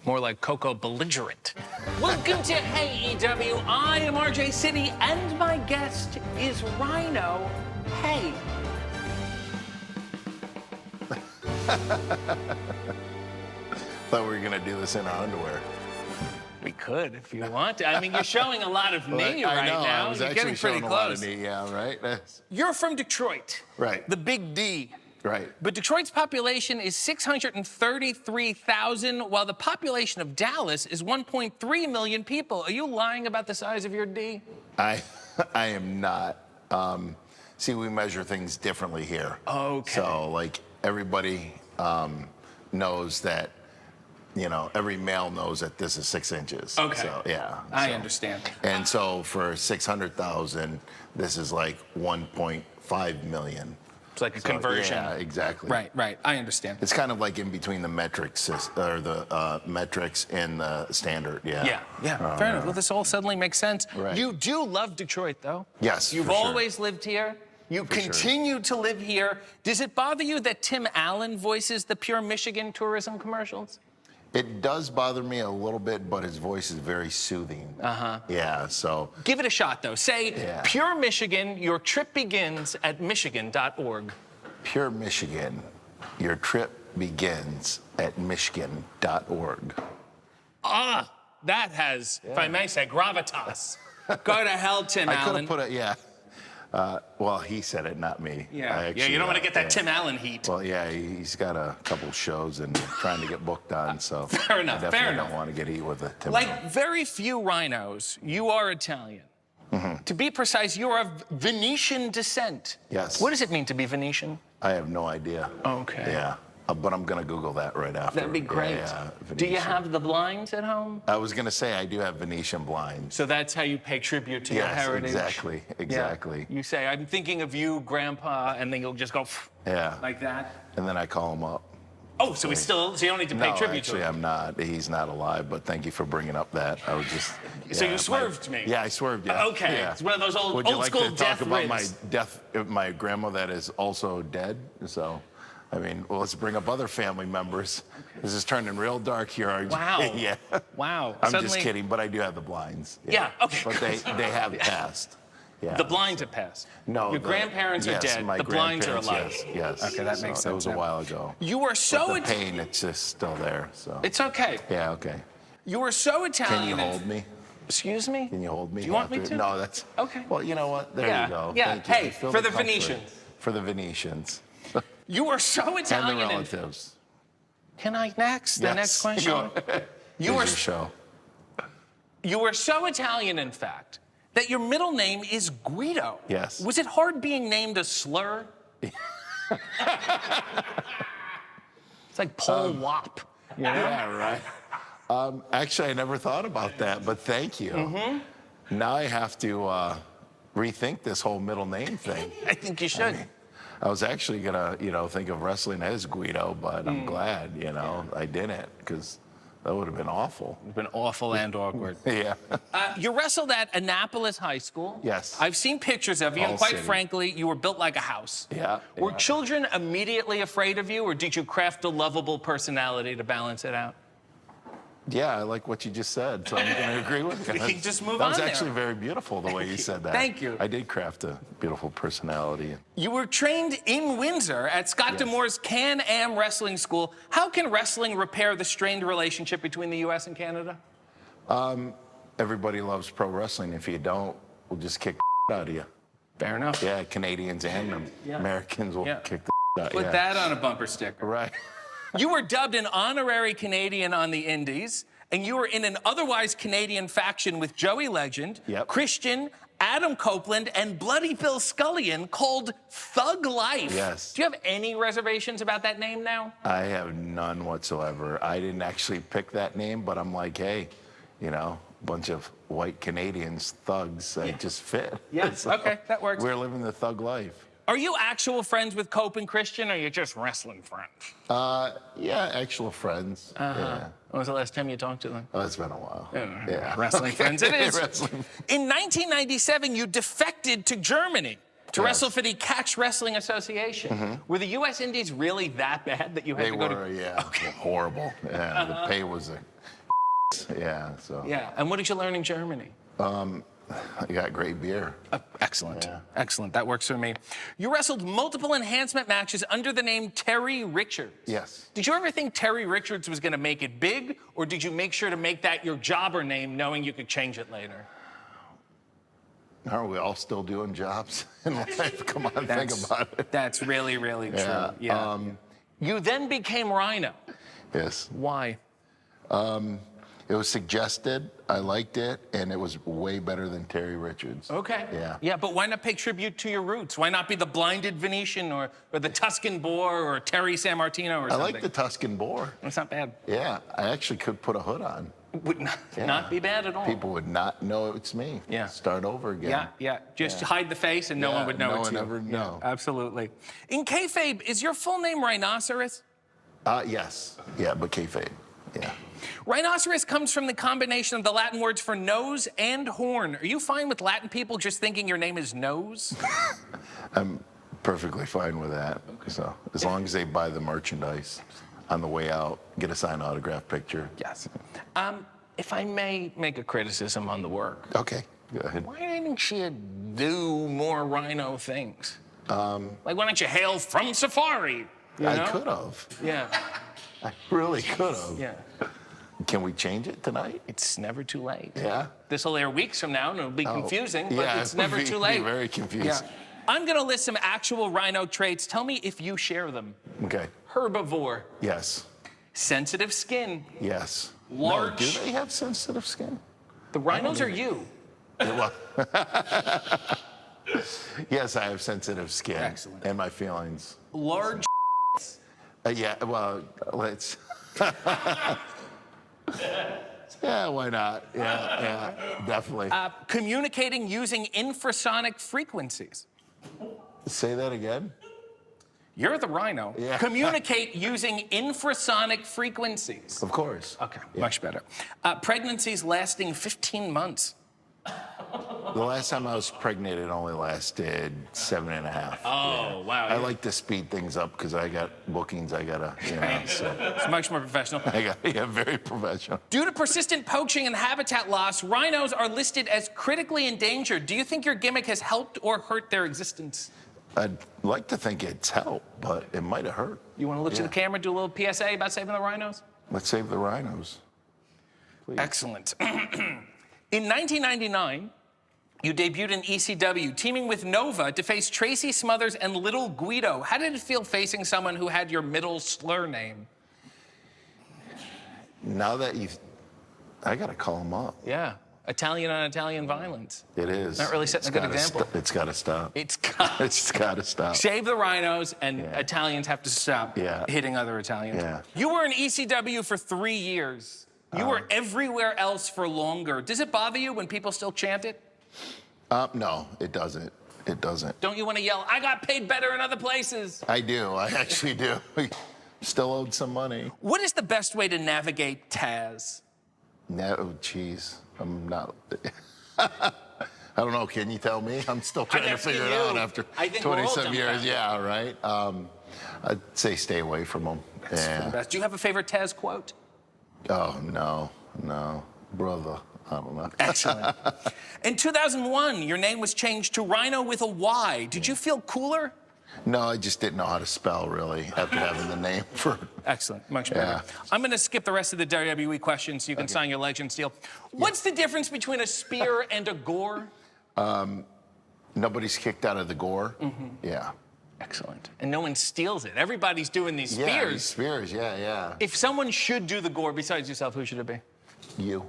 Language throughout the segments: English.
More like Coco belligerent. Welcome to AEW. I am RJ City, and my guest is Rhino. Hey. Thought we were gonna do this in our underwear. We could, if you want to. I mean, you're showing a lot of knee right now. I was You're actually getting pretty showing a close. lot of knee, yeah, right? You're from Detroit. Right. The Big D. Right. But Detroit's population is 633,000, while the population of Dallas is 1.3 million people. Are you lying about the size of your D? I am not. See, we measure things differently here. Okay. So, like, everybody knows that, you know, every male knows that this is 6 inches. Okay. So, yeah. I understand. And so for 600,000, this is like 1.5 million. It's like a conversion. Yeah, exactly. Right. I understand. It's kind of like in between the metrics or the metrics and the standard. Yeah. Yeah. Fair enough. Well, this all suddenly makes sense. Right. You do love Detroit, though. Yes. You've for sure. always lived here. You For sure. continue to live here. Does it bother you that Tim Allen voices the Pure Michigan tourism commercials? It does bother me a little bit, but his voice is very soothing. Yeah, so. Give it a shot, though. Say, Yeah. Pure Michigan, your trip begins at michigan.org. Pure Michigan, your trip begins at michigan.org. That has, if I may say, gravitas. Go to hell, Tim I could Allen. have put it, yeah. Well, he said it, not me. Yeah, you don't want to get that Tim Allen heat. Well, yeah, he's got a couple shows and trying to get booked on, so. Fair enough, I fair definitely enough. don't want to get heat with a Tim Allen. Like very few rhinos, you are Italian. To be precise, you are of Venetian descent. Yes. What does it mean to be Venetian? I have no idea. Okay. Yeah, but I'm going to Google that right after. That'd be great. Yeah, Do you Venetian. have the blinds at home? I was going to say I do have Venetian blinds. So that's how you pay tribute to your Yes, heritage. exactly. You say, I'm thinking of you, Grandpa, and then you'll just go Yeah. like that. And then I call him up. Oh, so so you don't need to pay No, tribute actually, to him. I'm not. He's not alive, but thank you for bringing up that. I was just. So yeah, you swerved me. Yeah, I swerved, yeah. Okay, Yeah. it's one of those old Would you old like school to death talk about ribs. my grandma that is also dead? So, I mean, well, let's bring up other family members. This is turning real dark here, RJ. Wow. Yeah. Wow. I'm Suddenly, just kidding, but I do have the blinds. Yeah, okay, But they have passed. Yeah. The blinds have passed. No. Your grandparents are dead. My The blinds are alive. grandparents, Yes. Okay, that makes That sense was a now. while ago. You are so But the pain, it's just still there. So. It's okay. Yeah. Okay. You are so Can Italian. you hold me? Excuse me? Can you hold me? Do you want me after- to? No, that's. Okay. Well, you know what? There Yeah, you go. yeah. Thank you. Hey, I feel for the comfort. Venetians. For the Venetians. You are so And Italian. the relatives. Can I next? The Yes. next question. Go. You Here's are your show. You are so Italian, in fact, that your middle name is Guido. Yes. Was it hard being named a slur? It's like Pol Wop. You know? Yeah, right. Actually, I never thought about that, but thank you. Now I have to rethink this whole middle name thing. I think you should. I was actually gonna, think of wrestling as Guido, but I'm glad, I didn't, because that would have been awful. It's been awful and awkward. Yeah. You wrestled at Annapolis High School. Yes. I've seen pictures of you, and All quite city. frankly, you were built like a house. Yeah. Were yeah. children immediately afraid of you, or did you craft a lovable personality to balance it out? Yeah, I like what you just said, so I'm going to agree with you. We can just move That on was there. actually very beautiful, the way you said that. Thank you. I did craft a beautiful personality. You were trained in Windsor at Scott Yes. D'Amore's Can-Am Wrestling School. How can wrestling repair the strained relationship between the U.S. and Canada? Everybody loves pro wrestling. If you don't, we'll just kick the out of you. Fair enough. Yeah, Canadians and Americans will Yeah. kick the out. Put yeah. that on a bumper sticker. Right. You were dubbed an honorary Canadian on the Indies, and you were in an otherwise Canadian faction with Joey Legend, Yep. Christian, Adam Copeland, and Bloody Bill Scullion called Thug Life. Yes. Do you have any reservations about that name now? I have none whatsoever. I didn't actually pick that name, but I'm like, hey, a bunch of white Canadians, thugs, that just fit. Yeah, okay, that works. We're living the thug life. Are you actual friends with Cope and Christian, or are you just wrestling friends? Yeah, actual friends. Yeah. When was the last time you talked to them? Oh, it's been a while. Yeah. Wrestling friends it is. Wrestling. In 1997, you defected to Germany to Yes. wrestle for the Catch Wrestling Association. Were the U.S. Indies really that bad that you had They to go were, to... yeah, horrible. Yeah, the pay was Yeah, so. Yeah. And what did you learn in Germany? I got great beer. Excellent. Yeah. Excellent. That works for me. You wrestled multiple enhancement matches under the name Terry Richards. Yes. Did you ever think Terry Richards was going to make it big, or did you make sure to make that your jobber name, knowing you could change it later? Aren't we all still doing jobs in life? Come on, think about it. That's really, really true. Yeah. You then became Rhino. Yes. Why? It was suggested, I liked it, and it was way better than Terry Richards. Okay. Yeah. Yeah, but why not pay tribute to your roots? Why not be the blinded Venetian or the Tuscan Boar or Terry Sammartino or something? I like the Tuscan Boar. It's not bad. Yeah, I actually could put a hood on. Would not be bad at all. People would not know it's me. Yeah. Start over again. Yeah. Just hide the face and no one would know it's you. No one ever know. Yeah, absolutely. In kayfabe, is your full name Rhinoceros? Yes. Yeah, but kayfabe. Yeah. Rhinoceros comes from the combination of the Latin words for nose and horn. Are you fine with Latin people just thinking your name is Nose? I'm perfectly fine with that. Okay. So as long as they buy the merchandise on the way out, get a signed autograph picture. Yes. If I may make a criticism on the work. Okay, go ahead. Why didn't you do more Rhino things? Like, why don't you hail from Safari? You know? I could have. Yeah. I really could have. Yeah. Can we change it tonight? It's never too late. Yeah. This will air weeks from now, and it'll be confusing, but it's never too late. Very confusing. Yeah. I'm going to list some actual Rhino traits. Tell me if you share them. Okay. Herbivore. Yes. Sensitive skin. Yes. Large. No, do they have sensitive skin? The rhinos are you. Well, yes, I have sensitive skin. Excellent. And my feelings. Large. Yeah, well, let's. Yeah, why not? Yeah, definitely. Communicating using infrasonic frequencies. Say that again. You're the Rhino. Yeah. Communicate using infrasonic frequencies. Of course. Okay, much better. Pregnancies lasting 15 months. The last time I was pregnant, it only lasted 7.5. Oh, wow. I like to speed things up because I got bookings I gotta, so. It's much more professional. Very professional. Due to persistent poaching and habitat loss, rhinos are listed as critically endangered. Do you think your gimmick has helped or hurt their existence? I'd like to think it's helped, but it might have hurt. You want to look to the camera, do a little PSA about saving the rhinos? Let's save the rhinos. Please. Excellent. In 1999, you debuted in ECW, teaming with Nova to face Tracy Smothers and Little Guido. How did it feel facing someone who had your middle slur name? Now that I gotta call him up. Yeah. Italian on Italian violence. It is. Not really setting a good example. It's gotta stop. It's gotta stop. Save the rhinos, and Italians have to stop hitting other Italians. Yeah. You were in ECW for 3 years. You were everywhere else for longer. Does it bother you when people still chant it? No, it doesn't. It doesn't. Don't you want to yell, I got paid better in other places? I do. I actually do. Still owed some money. What is the best way to navigate Taz? No, geez. I'm not. I don't know. Can you tell me? I'm still trying to figure it out after 27 years. Yeah, right. I'd say stay away from them. That's the best. Do you have a favorite Taz quote? Oh, no. Brother. I don't know. Excellent. In 2001, your name was changed to Rhino with a Y. Did you feel cooler? No, I just didn't know how to spell, really, after having the name for... Excellent. Much better. I'm going to skip the rest of the WWE questions so you can sign your Legend Seal. What's the difference between a spear and a gore? Nobody's kicked out of the gore. Yeah. Excellent. And no one steals it. Everybody's doing these spears. Yeah, these spears, yeah. If someone should do the gore besides yourself, who should it be? You.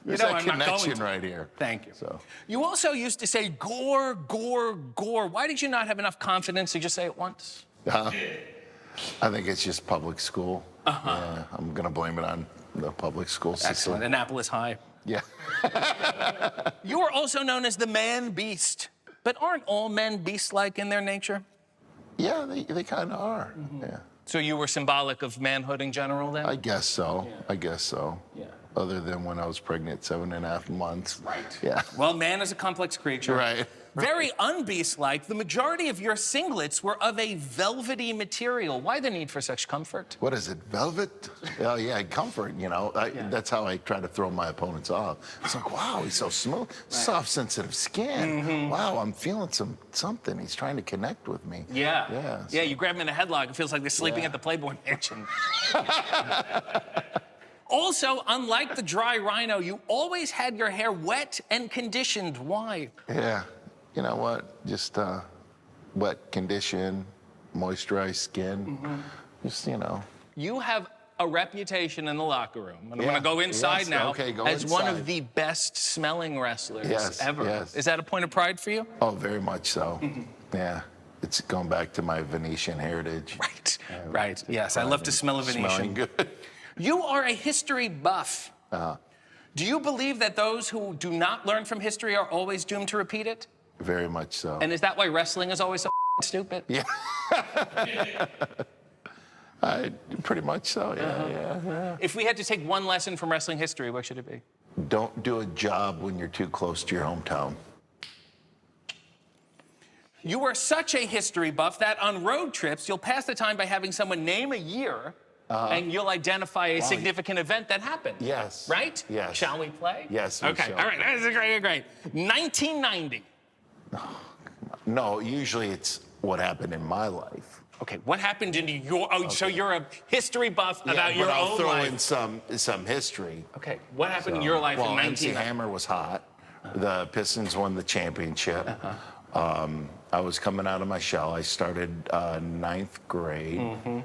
There's I'm that not going connection to. right here. Thank you. So. You also used to say gore, gore, gore. Why did you not have enough confidence to just say it once? I think it's just public school. Yeah, I'm going to blame it on the public school system. Excellent. Annapolis High. Yeah. You are also known as the man beast. But aren't all men beast-like in their nature? Yeah, they kind of are. Yeah. So you were symbolic of manhood in general then? I guess so. Yeah. I guess so. Yeah. Other than when I was pregnant 7.5 months. Right. Yeah. Well, man is a complex creature. Right. Very unbeast-like. The majority of your singlets were of a velvety material. Why the need for such comfort? What is it, velvet? Oh, yeah, comfort, you know. That's how I try to throw my opponents off. It's like, wow, he's so smooth, soft, sensitive skin. Wow, I'm feeling something. He's trying to connect with me. Yeah, you grab him in a headlock, it feels like they're sleeping at the Playboy Mansion. Also, unlike the dry Rhino, you always had your hair wet and conditioned. Why? Yeah, you know what? Just wet condition, moisturized skin. Just, you know. You have a reputation in the locker room, and I'm going to go inside now, as one of the best smelling wrestlers ever. Yes. Is that a point of pride for you? Oh, very much so. Yeah. It's going back to my Venetian heritage. Right. Yes, I love to smell a Venetian. Smelling good. You are a history buff. Do you believe that those who do not learn from history are always doomed to repeat it? Very much so. And is that why wrestling is always so stupid? Yeah. Pretty much so, yeah. If we had to take one lesson from wrestling history, what should it be? Don't do a job when you're too close to your hometown. You are such a history buff that on road trips, you'll pass the time by having someone name a year, and you'll identify a significant event that happened. Yes. Right? Yes. Shall we play? Yes, we Okay, shall. all right, that's great. 1990. No, usually it's what happened in my life. Okay, what happened in your, so you're a history buff about your I'll own throw life. in some history. Okay, what happened in your life in MC 1990? Hammer was hot. The Pistons won the championship. I was coming out of my shell. I started 9th grade.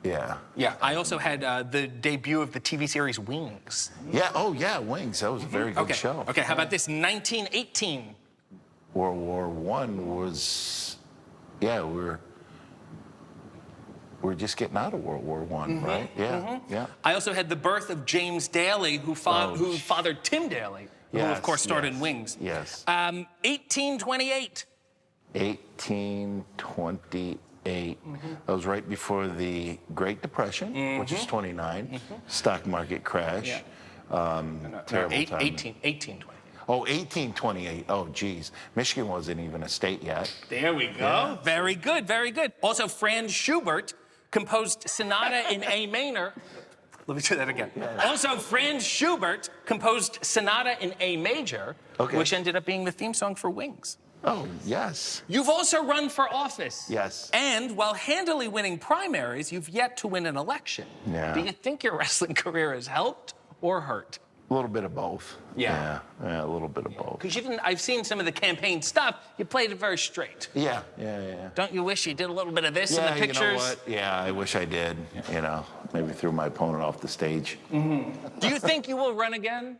Yeah. I also had the debut of the TV series Wings. Yeah, Wings. That was a very good show. Okay, how about this? 1918. World War I was, we're just getting out of World War I, right? Yeah. I also had the birth of James Daly, who fathered Tim Daly, who of course starred in Wings. Yes. 1828. 1828. That was right before the Great Depression, which is 29. Stock market crash. Terrible time. 1828. Oh, 1828. Oh, geez. Michigan wasn't even a state yet. There we go. Yeah. Very good. Also, Franz Schubert composed Sonata in A minor. Let me do that again. Also, Franz Schubert composed Sonata in A major, which ended up being the theme song for Wings. Oh, yes. You've also run for office. Yes. And while handily winning primaries, you've yet to win an election. Yeah. Do you think your wrestling career has helped or hurt? A little bit of both. Yeah, a little bit of both. Because I've seen some of the campaign stuff. You played it very straight. Yeah. Don't you wish you did a little bit of this in the pictures? You know what? Yeah, I wish I did. You know, maybe threw my opponent off the stage. Do you think you will run again?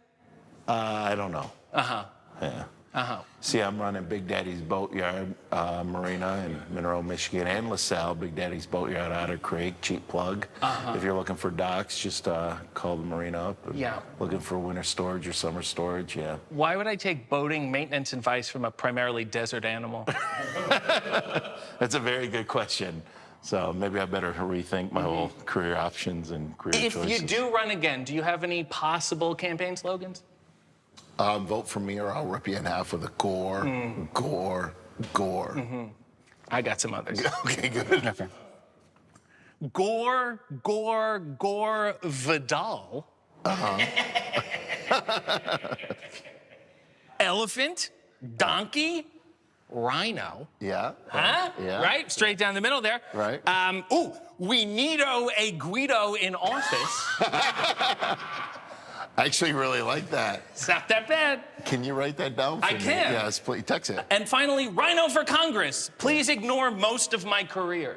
I don't know. Yeah. Uh-huh. See, I'm running Big Daddy's Boatyard Marina in Monroe, Michigan, and LaSalle. Big Daddy's Boatyard, Otter Creek, cheap plug. If you're looking for docks, just call the marina up. Yeah. Looking for winter storage or summer storage, yeah. Why would I take boating maintenance advice from a primarily desert animal? That's a very good question. So maybe I better rethink my whole career options and career choices. If you do run again, do you have any possible campaign slogans? Vote for me or I'll rip you in half with a GORE, GORE, GORE. I got some others. Okay, good. Okay. Gore, Vidal. Elephant, donkey, rhino. Yeah. Huh? Yeah. Right? Straight down the middle there. Right. We need-o a Guido in office. I actually really like that. It's not that bad. Can you write that down for me? I can. Yes, please. Text it. And finally, Rhino for Congress. Please ignore most of my career.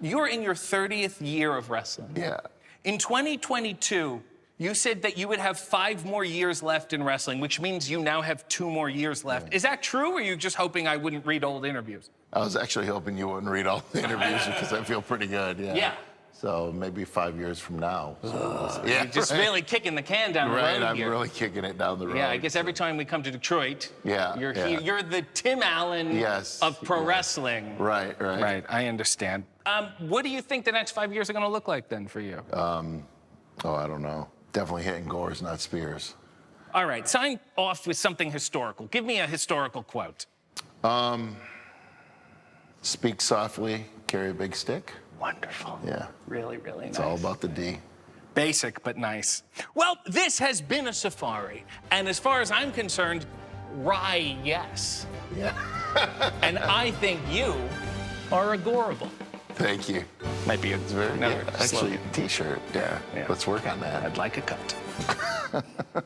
You're in your 30th year of wrestling. Yeah. In 2022, you said that you would have 5 more years left in wrestling, which means you now have 2 more years left. Is that true, or are you just hoping I wouldn't read old interviews? I was actually hoping you wouldn't read all the interviews because I feel pretty good. Yeah. So maybe 5 years from now. So You're just really kicking the can down the road I'm here. really kicking it down the road. Yeah, I guess every time we come to Detroit, you're here. You're the Tim Allen of pro wrestling. Right. I understand. What do you think the next 5 years are going to look like then for you? I don't know. Definitely hitting gores, not spears. All right, sign off with something historical. Give me a historical quote. Speak softly, carry a big stick. Wonderful. Yeah. Really, really nice. It's all about the D. Basic, but nice. Well, this has been a safari. And as far as I'm concerned, rye, yes. Yeah. And I think you are agorable. Thank you. Might be another Actually, slogan. T-shirt. Yeah. Yeah. Let's work on that. I'd like a cut.